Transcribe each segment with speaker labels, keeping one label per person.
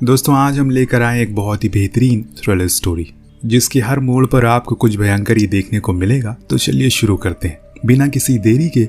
Speaker 1: दोस्तों आज हम लेकर आए एक बहुत ही बेहतरीन थ्रिलर स्टोरी जिसके हर मोड़ पर आपको कुछ भयंकर ही देखने को मिलेगा। तो चलिए शुरू करते हैं बिना किसी देरी के।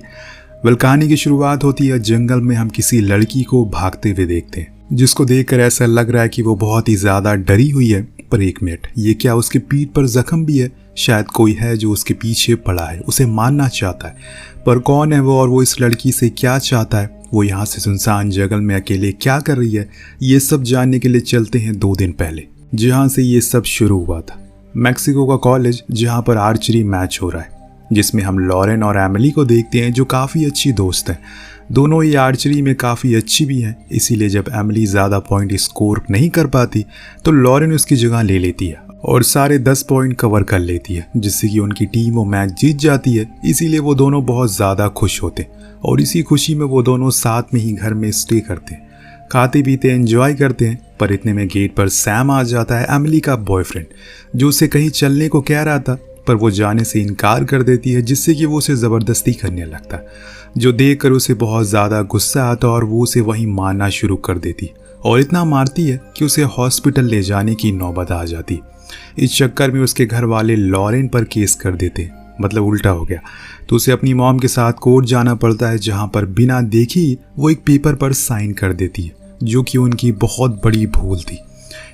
Speaker 1: कहानी की शुरुआत होती है जंगल में हम किसी लड़की को भागते हुए देखते हैं जिसको देखकर ऐसा लग रहा है कि वो बहुत ही ज्यादा डरी हुई है। पर एक मिनट, ये क्या उसके पीठ पर जख्म भी है? शायद कोई है जो उसके पीछे पड़ा है, उसे मारना चाहता है। पर कौन है वो और वो इस लड़की से क्या चाहता है? वो यहाँ से सुनसान जंगल में अकेले क्या कर रही है? ये सब जानने के लिए चलते हैं 2 दिन पहले, जहाँ से ये सब शुरू हुआ था। मैक्सिको का कॉलेज जहाँ पर आर्चरी मैच हो रहा है, जिसमें हम लॉरेन और एमिली को देखते हैं जो काफ़ी अच्छी दोस्त हैं। दोनों ही आर्चरी में काफ़ी अच्छी भी हैं, इसीलिए जब एमिली ज़्यादा पॉइंट स्कोर नहीं कर पाती तो लॉरेन उसकी जगह ले लेती है और सारे 10 पॉइंट कवर कर लेती है, जिससे कि उनकी टीम वो मैच जीत जाती है। इसीलिए वो दोनों बहुत ज़्यादा खुश होते और इसी खुशी में वो दोनों साथ में ही घर में स्टे करते हैं, खाते पीते एंजॉय करते हैं। पर इतने में गेट पर सैम आ जाता है, एमिली का बॉयफ्रेंड, जो उसे कहीं चलने को कह रहा था पर वो जाने से इनकार कर देती है, जिससे कि वो उसे ज़बरदस्ती करने लगता, जो देखकर उसे बहुत ज़्यादा गुस्सा आता और वो उसे वहीं मारना शुरू कर देती और इतना मारती है कि उसे हॉस्पिटल ले जाने की नौबत आ जाती। इस चक्कर में उसके घर वाले लॉरेन पर केस कर देते, मतलब उल्टा हो गया। तो उसे अपनी मॉम के साथ कोर्ट जाना पड़ता है, जहाँ पर बिना देखी वो एक पेपर पर साइन कर देती है, जो कि उनकी बहुत बड़ी भूल थी,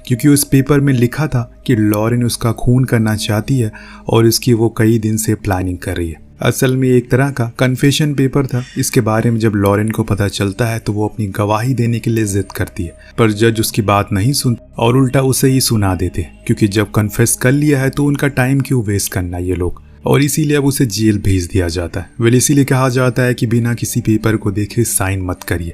Speaker 1: क्योंकि उस पेपर में लिखा था कि लॉरेन उसका खून करना चाहती है और इसकी वो कई दिन से प्लानिंग कर रही है। असल में एक तरह का कन्फेशन पेपर था। इसके बारे में जब लॉरेन को पता चलता है तो वो अपनी गवाही देने के लिए जिद करती है, पर जज उसकी बात नहीं सुनता और उल्टा उसे ही सुना देते, क्योंकि जब कन्फेस कर लिया है तो उनका टाइम क्यों वेस्ट करना ये लोग, और इसीलिए अब उसे जेल भेज दिया जाता है। वेल, इसीलिए कहा जाता है कि बिना किसी पेपर को देखे साइन मत करिए।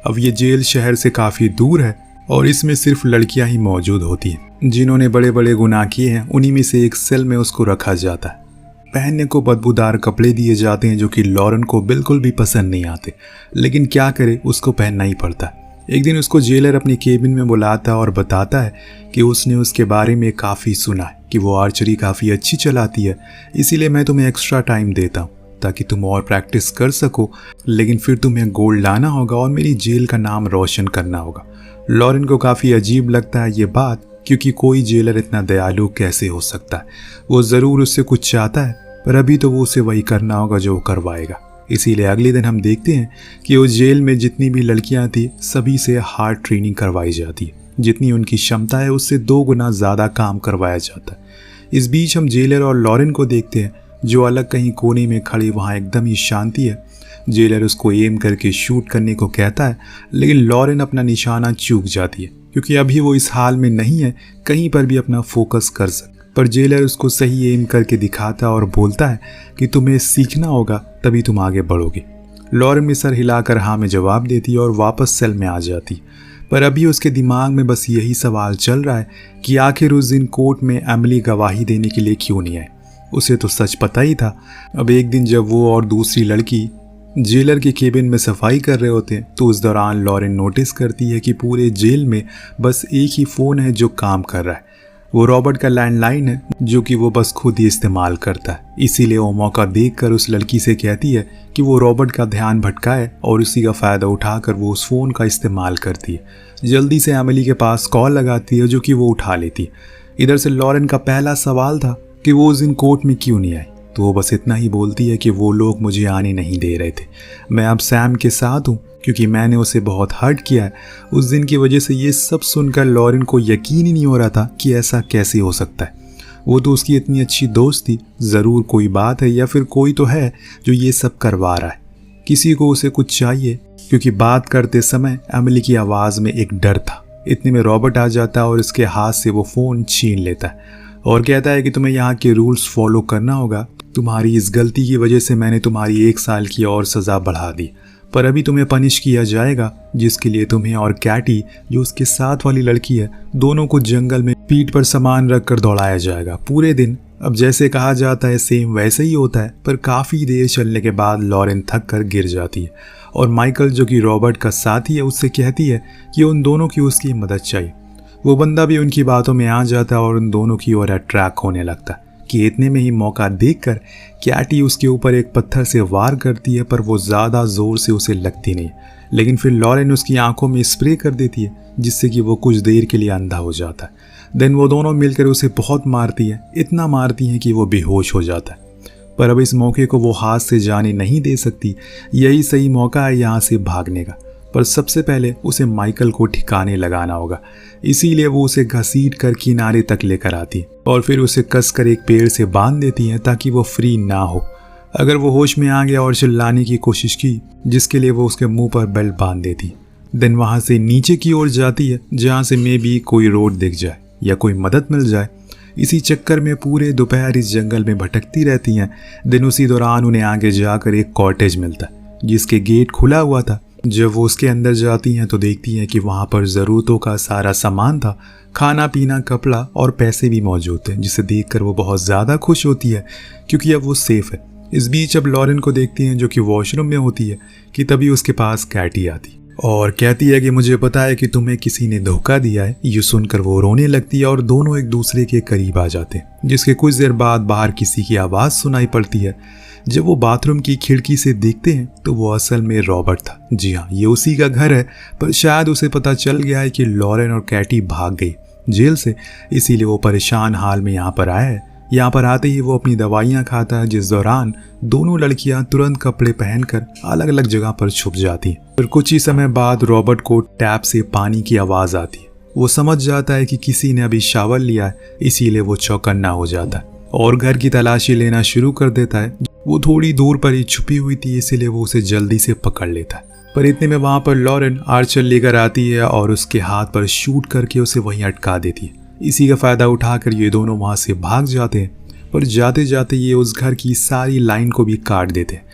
Speaker 1: अब ये जेल शहर से काफ़ी दूर है और इसमें सिर्फ लड़कियां ही मौजूद होती हैं जिन्होंने बड़े बड़े गुनाह किए हैं। उन्हीं में से एक सेल में उसको रखा जाता है। पहनने को बदबूदार कपड़े दिए जाते हैं जो कि लॉरेन को बिल्कुल भी पसंद नहीं आते, लेकिन क्या करे, उसको पहनना ही पड़ता है। एक दिन उसको जेलर अपनी केबिन में बुलाता है और बताता है कि उसने उसके बारे में काफ़ी सुना है कि वो आर्चरी काफ़ी अच्छी चलाती है, इसीलिए मैं तुम्हें एक्स्ट्रा टाइम देता हूँ ताकि तुम और प्रैक्टिस कर सको, लेकिन फिर तुम्हें गोल्ड लाना होगा और मेरी जेल का नाम रोशन करना होगा। लॉरेन को काफ़ी अजीब लगता है ये बात, क्योंकि कोई जेलर इतना दयालु कैसे हो सकता है। वो ज़रूर उससे कुछ चाहता है, पर अभी तो वो उसे वही करना होगा जो वो करवाएगा। इसीलिए अगले दिन हम देखते हैं कि उस जेल में जितनी भी लड़कियां थी सभी से हार्ड ट्रेनिंग करवाई जाती है, जितनी उनकी क्षमता है उससे 2 गुना ज़्यादा काम करवाया जाता है। इस बीच हम जेलर और लॉरेन को देखते हैं जो अलग कहीं कोने में खड़ी वहाँ एकदम ही शांति है। जेलर उसको एम करके शूट करने को कहता है, लेकिन लॉरेन अपना निशाना चूक जाती है, क्योंकि अभी वो इस हाल में नहीं है कहीं पर भी अपना फोकस कर सके। पर जेलर उसको सही एम करके दिखाता और बोलता है कि तुम्हें सीखना होगा तभी तुम आगे बढ़ोगे। लॉरेन में सर हिलाकर हाँ में जवाब देती और वापस सेल में आ जाती। पर अभी उसके दिमाग में बस यही सवाल चल रहा है कि आखिर उस दिन कोर्ट में एमिली गवाही देने के लिए क्यों नहीं आई। उसे तो सच पता ही था। अब एक दिन जब वो और दूसरी लड़की जेलर के केबिन में सफाई कर रहे होते हैं तो उस दौरान लॉरेन नोटिस करती है कि पूरे जेल में बस एक ही फ़ोन है जो काम कर रहा है। वो रॉबर्ट का लैंडलाइन है जो कि वो बस खुद ही इस्तेमाल करता है। इसीलिए वो मौका देखकर उस लड़की से कहती है कि वो रॉबर्ट का ध्यान भटकाए और उसी का फ़ायदा उठाकर वो उस फ़ोन का इस्तेमाल करती है। जल्दी से एमिली के पास कॉल लगाती है जो कि वो उठा लेती है। इधर से लॉरेन का पहला सवाल था कि वो उस दिन कोर्ट में क्यों नहीं आई, तो वो बस इतना ही बोलती है कि वो लोग मुझे आने नहीं दे रहे थे। मैं अब सैम के साथ हूँ क्योंकि मैंने उसे बहुत हर्ट किया है उस दिन की वजह से। ये सब सुनकर लॉरेन को यकीन ही नहीं हो रहा था कि ऐसा कैसे हो सकता है। वो तो उसकी इतनी अच्छी दोस्त थी, ज़रूर कोई बात है या फिर कोई तो है जो ये सब करवा रहा है। किसी को उसे कुछ चाहिए, क्योंकि बात करते समय एमिली की आवाज़ में एक डर था। इतने में रॉबर्ट आ जाता है और उसके हाथ से वो फ़ोन छीन लेता है और कहता है कि तुम्हें यहाँ के रूल्स फॉलो करना होगा। तुम्हारी इस गलती की वजह से मैंने तुम्हारी 1 साल की और सज़ा बढ़ा दी, पर अभी तुम्हें पनिश किया जाएगा, जिसके लिए तुम्हें और कैटी जो उसके साथ वाली लड़की है दोनों को जंगल में पीठ पर सामान रखकर दौड़ाया जाएगा पूरे दिन। अब जैसे कहा जाता है सेम वैसे ही होता है, पर काफ़ी देर चलने के बाद लॉरेन थक कर गिर जाती है और माइकल जो कि रॉबर्ट का साथी है उससे कहती है कि उन दोनों की उसकी मदद चाहिए। वो बंदा भी उनकी बातों में आ जाता है और उन दोनों की ओर अट्रैक्ट होने लगता है, कि इतने में ही मौका देखकर कैटी उसके ऊपर एक पत्थर से वार करती है, पर वो ज़्यादा ज़ोर से उसे लगती नहीं। लेकिन फिर लॉरेन उसकी आंखों में स्प्रे कर देती है, जिससे कि वो कुछ देर के लिए अंधा हो जाता है। देन वो दोनों मिलकर उसे बहुत मारती है, इतना मारती है कि वो बेहोश हो जाता है। पर अब इस मौके को वो हाथ से जाने नहीं दे सकती। यही सही मौका है यहाँ से भागने का, पर सबसे पहले उसे माइकल को ठिकाने लगाना होगा। इसीलिए वो उसे घसीट कर किनारे तक लेकर आती है और फिर उसे कसकर एक पेड़ से बांध देती है ताकि वो फ्री ना हो। अगर वो होश में आ गया और चिल्लाने की कोशिश की, जिसके लिए वो उसके मुंह पर बेल्ट बांध देती। देन वहां से नीचे की ओर जाती है, जहां से मे बी कोई रोड दिख जाए या कोई मदद मिल जाए। इसी चक्कर में पूरे दोपहर इस जंगल में भटकती रहती हैं। दिन उसी दौरान उन्हें आगे जाकर एक कॉटेज मिलता है, जिसके गेट खुला हुआ था। जब वो उसके अंदर जाती हैं तो देखती हैं कि वहाँ पर ज़रूरतों का सारा सामान था, खाना पीना, कपड़ा और पैसे भी मौजूद थे, जिसे देखकर वो बहुत ज़्यादा खुश होती है क्योंकि अब वो सेफ़ है। इस बीच अब लॉरेन को देखती हैं जो कि वॉशरूम में होती है कि तभी उसके पास कैटी आती और कहती है कि मुझे पता है कि तुम्हें किसी ने धोखा दिया है। ये सुनकर वो रोने लगती है और दोनों एक दूसरे के करीब आ जाते हैं, जिसके कुछ देर बाद बाहर किसी की आवाज़ सुनाई पड़ती है। जब वो बाथरूम की खिड़की से देखते हैं तो वो असल में रॉबर्ट था। जी हाँ, ये उसी का घर है, पर शायद उसे पता चल गया है कि लॉरेन और कैटी भाग गई जेल से, इसीलिए वो परेशान हाल में यहाँ पर आया है। यहाँ पर आते ही वो अपनी दवाइयाँ खाता है, जिस दौरान दोनों लड़कियाँ तुरंत कपड़े पहनकर अलग अलग जगह पर छुप जाती हैं। फिर कुछ ही समय बाद रॉबर्ट को टैप से पानी की आवाज़ आती है। वो समझ जाता है कि किसी ने अभी शावर लिया है, इसीलिए वो चौकन्ना हो जाता है और घर की तलाशी लेना शुरू कर देता है। वो थोड़ी दूर पर ही छुपी हुई थी, इसीलिए वो उसे जल्दी से पकड़ लेता है। पर इतने में वहाँ पर लॉरेन आर्चर लेकर आती है और उसके हाथ पर शूट करके उसे वहीं अटका देती है। इसी का फ़ायदा उठाकर ये दोनों वहाँ से भाग जाते हैं, पर जाते जाते ये उस घर की सारी लाइन को भी काट देते हैं।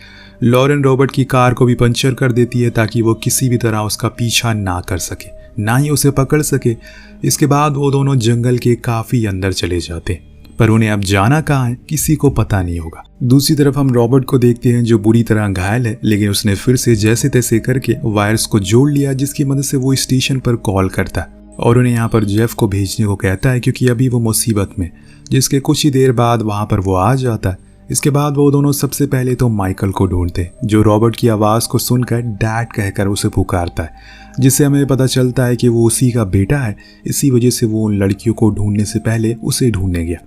Speaker 1: लॉरेन रॉबर्ट की कार को भी पंचर कर देती है ताकि वो किसी भी तरह उसका पीछा ना कर सके, ना ही उसे पकड़ सके। इसके बाद वो दोनों जंगल के काफ़ी अंदर चले जाते हैं, पर उन्हें अब जाना कहाँ है किसी को पता नहीं होगा। दूसरी तरफ हम रॉबर्ट को देखते हैं जो बुरी तरह घायल है, लेकिन उसने फिर से जैसे तैसे करके वायर्स को जोड़ लिया, जिसकी मदद से वो स्टेशन पर कॉल करता है और उन्हें यहाँ पर जेफ को भेजने को कहता है क्योंकि अभी वो मुसीबत में। जिसके कुछ ही देर बाद वहाँ पर वो आ जाता है। इसके बाद वो दोनों सबसे पहले तो माइकल को ढूंढते, जो रॉबर्ट की आवाज़ को सुनकर डैड कहकर उसे पुकारता है, जिससे हमें पता चलता है कि वो उसी का बेटा है। इसी वजह से वो उन लड़कियों को ढूंढने से पहले उसे ढूंढने गया।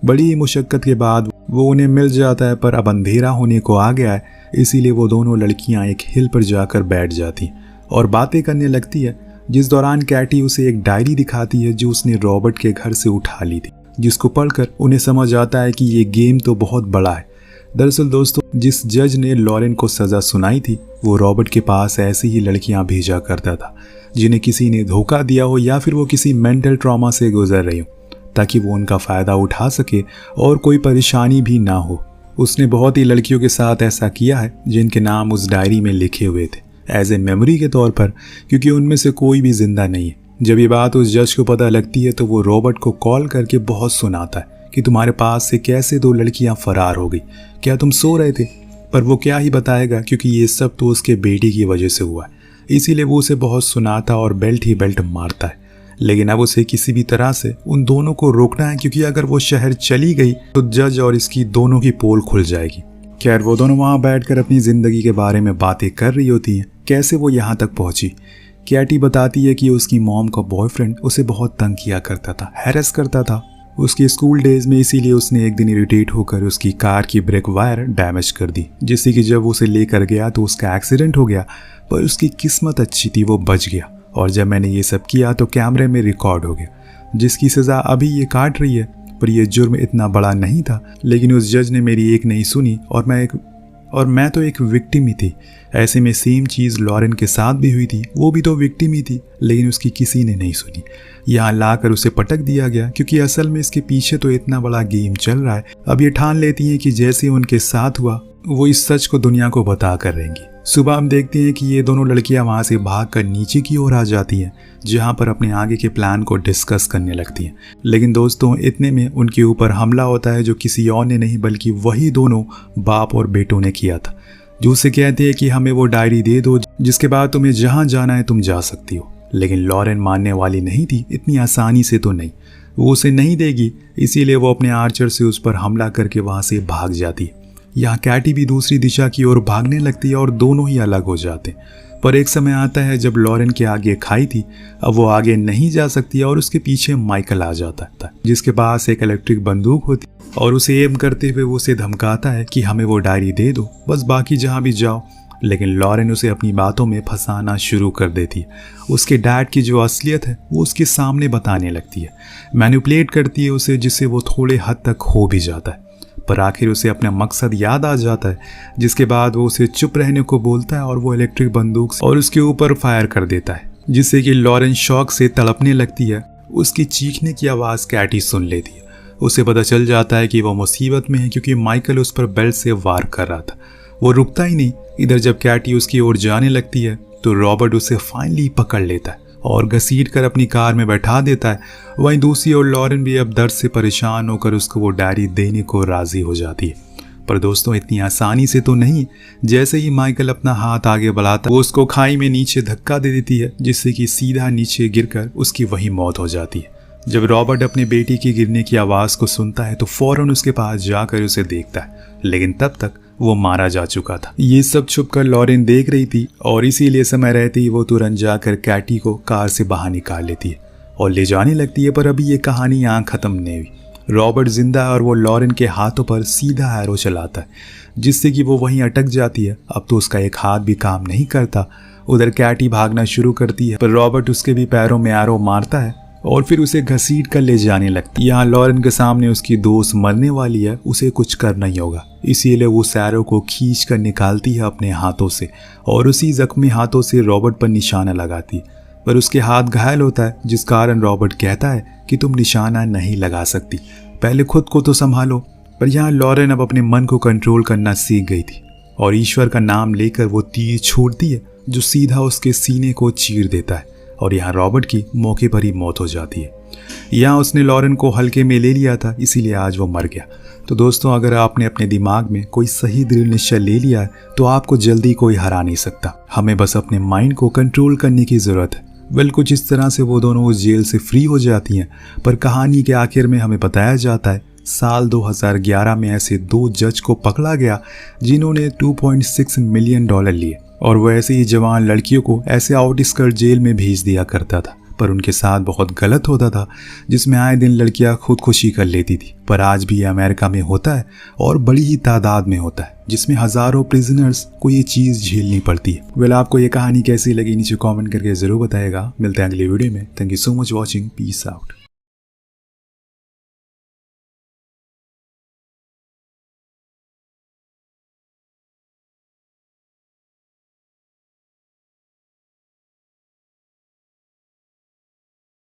Speaker 1: बड़ी ही मुशक्क़त के बाद वो उन्हें मिल जाता है, पर अब अंधेरा होने को आ गया है, इसीलिए वो दोनों लड़कियां एक हिल पर जाकर बैठ जाती और बातें करने लगती है। जिस दौरान कैटी उसे एक डायरी दिखाती है जो उसने रॉबर्ट के घर से उठा ली थी, जिसको पढ़कर उन्हें समझ आता है कि ये गेम तो बहुत बड़ा है। दरअसल दोस्तों, जिस जज ने लॉरेन को सज़ा सुनाई थी, वो रॉबर्ट के पास ऐसी ही लड़कियां भेजा करता था जिन्हें किसी ने धोखा दिया हो या फिर वो किसी मेंटल ट्रॉमा से गुजर रही हो, ताकि वो उनका फ़ायदा उठा सके और कोई परेशानी भी ना हो। उसने बहुत ही लड़कियों के साथ ऐसा किया है जिनके नाम उस डायरी में लिखे हुए थे एज ए मेमोरी के तौर पर, क्योंकि उनमें से कोई भी जिंदा नहीं है। जब ये बात उस जज को पता लगती है तो वो रॉबर्ट को कॉल करके बहुत सुनाता है कि तुम्हारे पास से कैसे 2 लड़कियां फरार हो गई, क्या तुम सो रहे थे? पर वो क्या ही बताएगा, क्योंकि ये सब तो उसके बेटी की वजह से हुआ है। इसीलिए वो उसे बहुत सुनाता और बेल्ट ही बेल्ट मारता है। लेकिन अब उसे किसी भी तरह से उन दोनों को रोकना है, क्योंकि अगर वो शहर चली गई तो जज और इसकी दोनों की पोल खुल जाएगी। खैर, वो दोनों वहाँ बैठकर अपनी ज़िंदगी के बारे में बातें कर रही होती हैं, कैसे वो यहाँ तक पहुँची। कैटी बताती है कि उसकी मॉम का बॉयफ्रेंड उसे बहुत तंग किया करता था, हैरेस करता था उसके स्कूल डेज में, इसीलिए उसने एक दिन इरिटेट होकर उसकी कार की ब्रेक वायर डैमेज कर दी, जिससे कि जब उसे लेकर गया तो उसका एक्सीडेंट हो गया। पर उसकी किस्मत अच्छी थी, वो बच गया। और जब मैंने ये सब किया तो कैमरे में रिकॉर्ड हो गया, जिसकी सज़ा अभी ये काट रही है। पर यह जुर्म इतना बड़ा नहीं था, लेकिन उस जज ने मेरी एक नहीं सुनी और मैं तो एक विक्टिम ही थी। ऐसे में सेम चीज़ लॉरेन के साथ भी हुई थी, वो भी तो विक्टिम ही थी, लेकिन उसकी किसी ने नहीं सुनी। यहाँ लाकर उसे पटक दिया गया, क्योंकि असल में इसके पीछे तो इतना बड़ा गेम चल रहा है। अब ये ठान लेती हैं कि जैसे उनके साथ हुआ वो इस सच को दुनिया को बता कर रहेंगी। सुबह हम देखते हैं कि ये दोनों लड़कियां वहाँ से भागकर नीचे की ओर आ जाती हैं, जहाँ पर अपने आगे के प्लान को डिस्कस करने लगती हैं। लेकिन दोस्तों, इतने में उनके ऊपर हमला होता है, जो किसी और ने नहीं बल्कि वही दोनों बाप और बेटों ने किया था, जो उसे कहते हैं कि हमें वो डायरी दे दो, जिसके बाद तुम्हें जहाँ जाना है तुम जा सकती हो। लेकिन लॉरेन मानने वाली नहीं थी, इतनी आसानी से तो नहीं। वो उसे नहीं देगी, इसीलिए वो अपने आर्चर से उस पर हमला करके वहाँ से भाग जाती है। यहाँ कैटी भी दूसरी दिशा की ओर भागने लगती है और दोनों ही अलग हो जाते हैं। पर एक समय आता है जब लॉरेन के आगे खाई थी, अब वो आगे नहीं जा सकती और उसके पीछे माइकल आ जाता है, जिसके पास एक इलेक्ट्रिक बंदूक होती और उसे एम करते हुए वो उसे धमकाता है कि हमें वो डायरी दे दो, बस बाकी जहाँ भी जाओ। लेकिन लॉरेन उसे अपनी बातों में फंसाना शुरू कर देती है। उसके डैड की जो असलियत है वो उसके सामने बताने लगती है, मैनिपुलेट करती है उसे, जिससे वो थोड़े हद तक हो भी जाता है। पर आखिर उसे अपना मकसद याद आ जाता है, जिसके बाद वो उसे चुप रहने को बोलता है और वो इलेक्ट्रिक बंदूक और उसके ऊपर फायर कर देता है, जिससे कि लॉरेन शॉक से तड़पने लगती है। उसकी चीखने की आवाज़ कैटी सुन लेती है। उसे पता चल जाता है कि वो मुसीबत में है, क्योंकि माइकल उस पर बेल्ट से वार कर रहा था। वो रुकता ही नहीं। इधर जब कैटी उसकी ओर जाने लगती है तो रॉबर्ट उसे फाइनली पकड़ लेता है और घसीट कर अपनी कार में बैठा देता है। वहीं दूसरी ओर लॉरेन भी अब दर्द से परेशान होकर उसको वो डायरी देने को राजी हो जाती है। पर दोस्तों इतनी आसानी से तो नहीं। जैसे ही माइकल अपना हाथ आगे बढ़ाता है वो उसको खाई में नीचे धक्का दे देती है, जिससे कि सीधा नीचे गिरकर उसकी वही मौत हो जाती है। जब रॉबर्ट अपनी बेटी के गिरने की आवाज़ को सुनता है तो फौरन उसके पास जाकर उसे देखता है, लेकिन तब तक वो मारा जा चुका था। ये सब छुपकर लॉरेन देख रही थी और इसीलिए समय रहते ही वो तुरंत जाकर कैटी को कार से बाहर निकाल लेती है और ले जाने लगती है। पर अभी ये कहानी यहाँ ख़त्म नहीं हुई। रॉबर्ट जिंदा है और वो लॉरेन के हाथों पर सीधा एरो चलाता है, जिससे कि वो वहीं अटक जाती है। अब तो उसका एक हाथ भी काम नहीं करता। उधर कैटी भागना शुरू करती है, पर रॉबर्ट उसके भी पैरों में एरो मारता है और फिर उसे घसीट कर ले जाने लगती है। यहाँ लॉरेन के सामने उसकी दोस्त मरने वाली है, उसे कुछ करना ही होगा, इसीलिए वो सैरो को खींच कर निकालती है अपने हाथों से और उसी जख्मी हाथों से रॉबर्ट पर निशाना लगाती है। पर उसके हाथ घायल होता है, जिस कारण रॉबर्ट कहता है कि तुम निशाना नहीं लगा सकती, पहले खुद को तो संभालो। पर यहाँ लॉरेन अब अपने मन को कंट्रोल करना सीख गई थी और ईश्वर का नाम लेकर वो तीर छोड़ती है, जो सीधा उसके सीने को चीर देता है और यहाँ रॉबर्ट की मौके पर ही मौत हो जाती है। यहाँ उसने लॉरेन को हल्के में ले लिया था, इसीलिए आज वो मर गया। तो दोस्तों, अगर आपने अपने दिमाग में कोई सही दृढ़ निश्चय ले लिया है तो आपको जल्दी कोई हरा नहीं सकता। हमें बस अपने माइंड को कंट्रोल करने की ज़रूरत है। वेल, कुछ इस तरह से वो दोनों उस जेल से फ्री हो जाती हैं। पर कहानी के आखिर में हमें बताया जाता है साल 2011 में ऐसे 2 जज को पकड़ा गया जिन्होंने $2.6 मिलियन लिए और वो ऐसे ही जवान लड़कियों को ऐसे आउटस्कर्ट जेल में भेज दिया करता था। पर उनके साथ बहुत गलत होता था, जिसमें आए दिन लड़कियां खुदकुशी कर लेती थी। पर आज भी ये अमेरिका में होता है और बड़ी ही तादाद में होता है, जिसमें हज़ारों प्रिजनर्स को ये चीज़ झेलनी पड़ती है। वेल, आपको ये कहानी कैसी लगी नीचे कमेंट करके ज़रूर बताइएगा। मिलते हैं अगली वीडियो में। Thank you so much watching. Peace out.